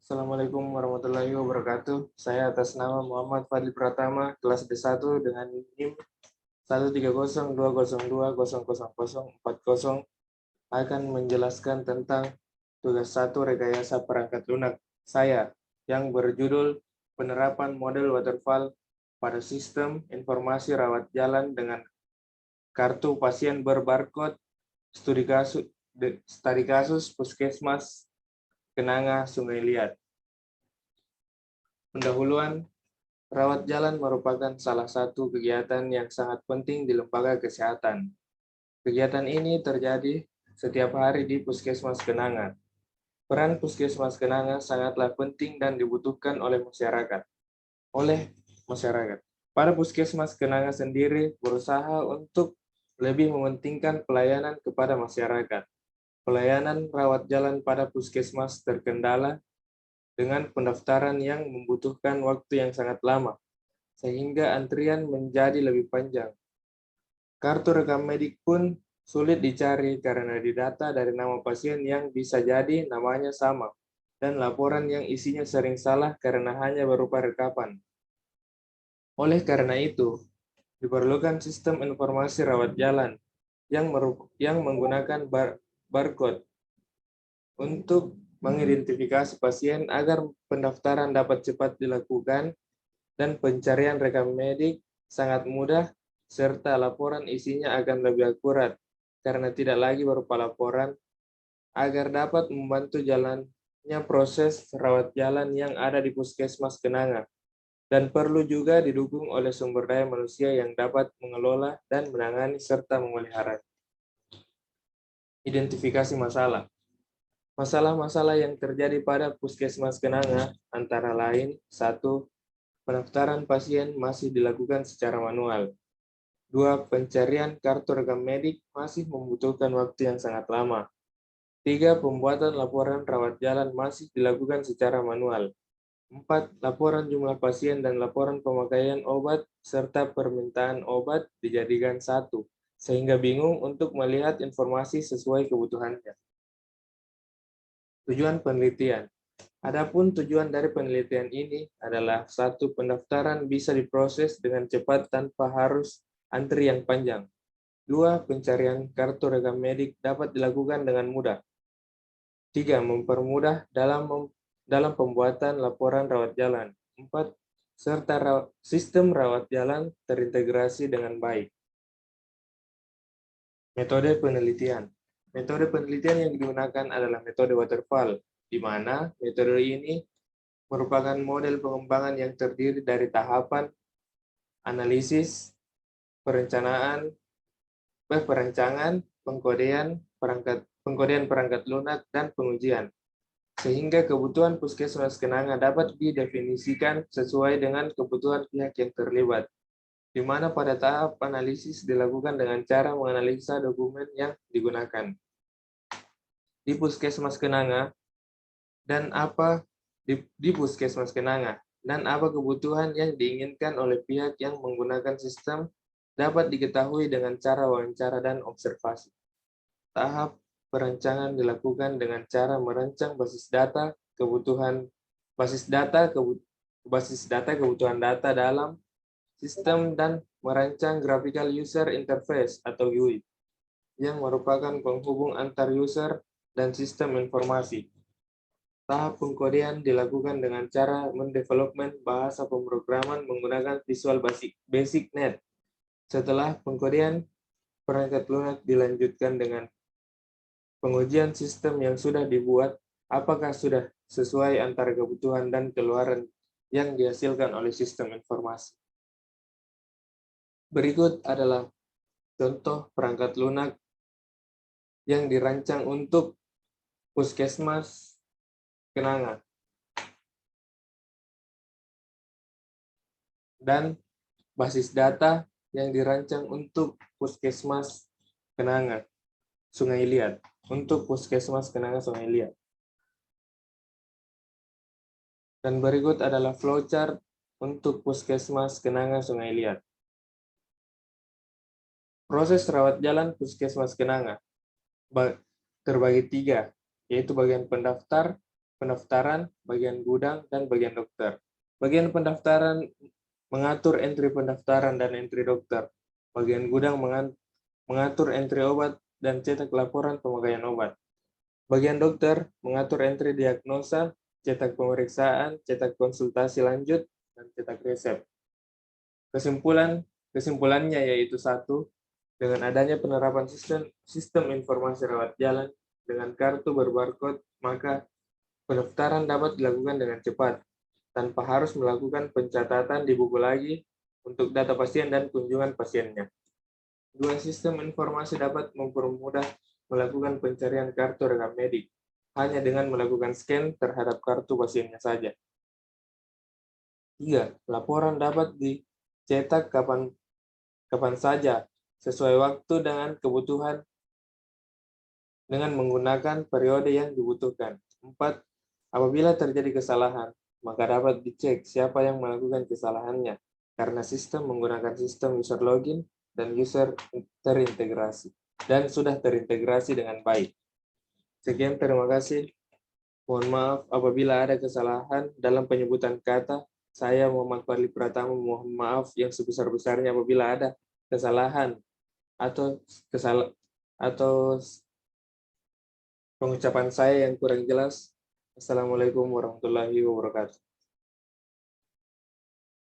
Assalamualaikum warahmatullahi wabarakatuh. Saya atas nama Muhammad Fadli Pratama, kelas D1 dengan NIM 13020020040 akan menjelaskan tentang tugas 1 rekayasa perangkat lunak saya yang berjudul penerapan model waterfall pada sistem informasi rawat jalan dengan kartu pasien berbarcode studi kasus Puskesmas Kenanga Sungai Liat. Pendahuluan, rawat jalan merupakan salah satu kegiatan yang sangat penting di lembaga kesehatan. Kegiatan ini terjadi setiap hari di Puskesmas Kenanga. Peran Puskesmas Kenanga sangatlah penting dan dibutuhkan oleh masyarakat. Para Puskesmas Kenanga sendiri berusaha untuk lebih mementingkan pelayanan kepada masyarakat. Pelayanan rawat jalan pada Puskesmas terkendala dengan pendaftaran yang membutuhkan waktu yang sangat lama, sehingga antrian menjadi lebih panjang. Kartu rekam medik pun sulit dicari karena didata dari nama pasien yang bisa jadi namanya sama, dan laporan yang isinya sering salah karena hanya berupa rekapan. Oleh karena itu, diperlukan sistem informasi rawat jalan yang menggunakan barcode untuk mengidentifikasi pasien agar pendaftaran dapat cepat dilakukan dan pencarian rekam medik sangat mudah serta laporan isinya akan lebih akurat karena tidak lagi berupa laporan agar dapat membantu jalannya proses rawat jalan yang ada di Puskesmas Kenanga dan perlu juga didukung oleh sumber daya manusia yang dapat mengelola dan menangani serta memelihara. Identifikasi masalah. Masalah-masalah yang terjadi pada Puskesmas Kenanga antara lain 1. Pendaftaran pasien masih dilakukan secara manual. 2. Pencarian kartu rekam medik masih membutuhkan waktu yang sangat lama. 3. Pembuatan laporan rawat jalan masih dilakukan secara manual. 4. Laporan jumlah pasien dan laporan pemakaian obat serta permintaan obat dijadikan satu, sehingga bingung untuk melihat informasi sesuai kebutuhannya. Tujuan penelitian. Adapun tujuan dari penelitian ini adalah 1. Pendaftaran bisa diproses dengan cepat tanpa harus antri yang panjang. 2. Pencarian kartu rekam medik dapat dilakukan dengan mudah. 3. Mempermudah dalam pembuatan laporan rawat jalan. 4. Serta sistem rawat jalan terintegrasi dengan baik. Metode penelitian. Metode penelitian yang digunakan adalah metode waterfall, di mana metode ini merupakan model pengembangan yang terdiri dari tahapan analisis, perencanaan, pengkodean perangkat lunak, dan pengujian, sehingga kebutuhan Puskesmas Kenanga dapat didefinisikan sesuai dengan kebutuhan pihak yang terlibat, di mana pada tahap analisis dilakukan dengan cara menganalisa dokumen yang digunakan di Puskesmas Kenanga dan apa di Puskesmas Kenanga dan apa kebutuhan yang diinginkan oleh pihak yang menggunakan sistem dapat diketahui dengan cara wawancara dan observasi. Tahap perancangan dilakukan dengan cara merancang basis data kebutuhan data dalam sistem dan merancang graphical user interface atau GUI yang merupakan penghubung antar user dan sistem informasi. Tahap pengkodean dilakukan dengan cara mendevelopment bahasa pemrograman menggunakan Visual Basic Net. Setelah pengkodean, perangkat lunak dilanjutkan dengan pengujian sistem yang sudah dibuat, apakah sudah sesuai antara kebutuhan dan keluaran yang dihasilkan oleh sistem informasi. Berikut adalah contoh perangkat lunak yang dirancang untuk Puskesmas Kenanga dan basis data yang dirancang untuk Puskesmas Kenanga Sungai Liat. Untuk Puskesmas Kenanga Sungai Liat. Dan berikut adalah flowchart untuk Puskesmas Kenanga Sungai Liat. Proses rawat jalan Puskesmas Kenanga terbagi 3, yaitu bagian pendaftaran, bagian gudang, dan bagian dokter. Bagian pendaftaran mengatur entry pendaftaran dan entry dokter. Bagian gudang mengatur entry obat dan cetak laporan pemakaian obat. Bagian dokter mengatur entry diagnosa, cetak pemeriksaan, cetak konsultasi lanjut, dan cetak resep. Kesimpulannya yaitu satu, dengan adanya penerapan sistem informasi rawat jalan dengan kartu berbarcode, maka pendaftaran dapat dilakukan dengan cepat, tanpa harus melakukan pencatatan di buku lagi untuk data pasien dan kunjungan pasiennya. Dua, sistem informasi dapat mempermudah melakukan pencarian kartu rekam medik, hanya dengan melakukan scan terhadap kartu pasiennya saja. Tiga, laporan dapat dicetak kapan saja, sesuai waktu dengan kebutuhan dengan menggunakan periode yang dibutuhkan. 4. Apabila terjadi kesalahan, maka dapat dicek siapa yang melakukan kesalahannya, karena sistem menggunakan sistem user login dan user terintegrasi, dan sudah terintegrasi dengan baik. Sekian, terima kasih. Mohon maaf apabila ada kesalahan dalam penyebutan kata. Saya Muhammad Fadli Pratama mohon maaf yang sebesar-besarnya apabila ada kesalahan atau pengucapan saya yang kurang jelas. Assalamualaikum warahmatullahi wabarakatuh.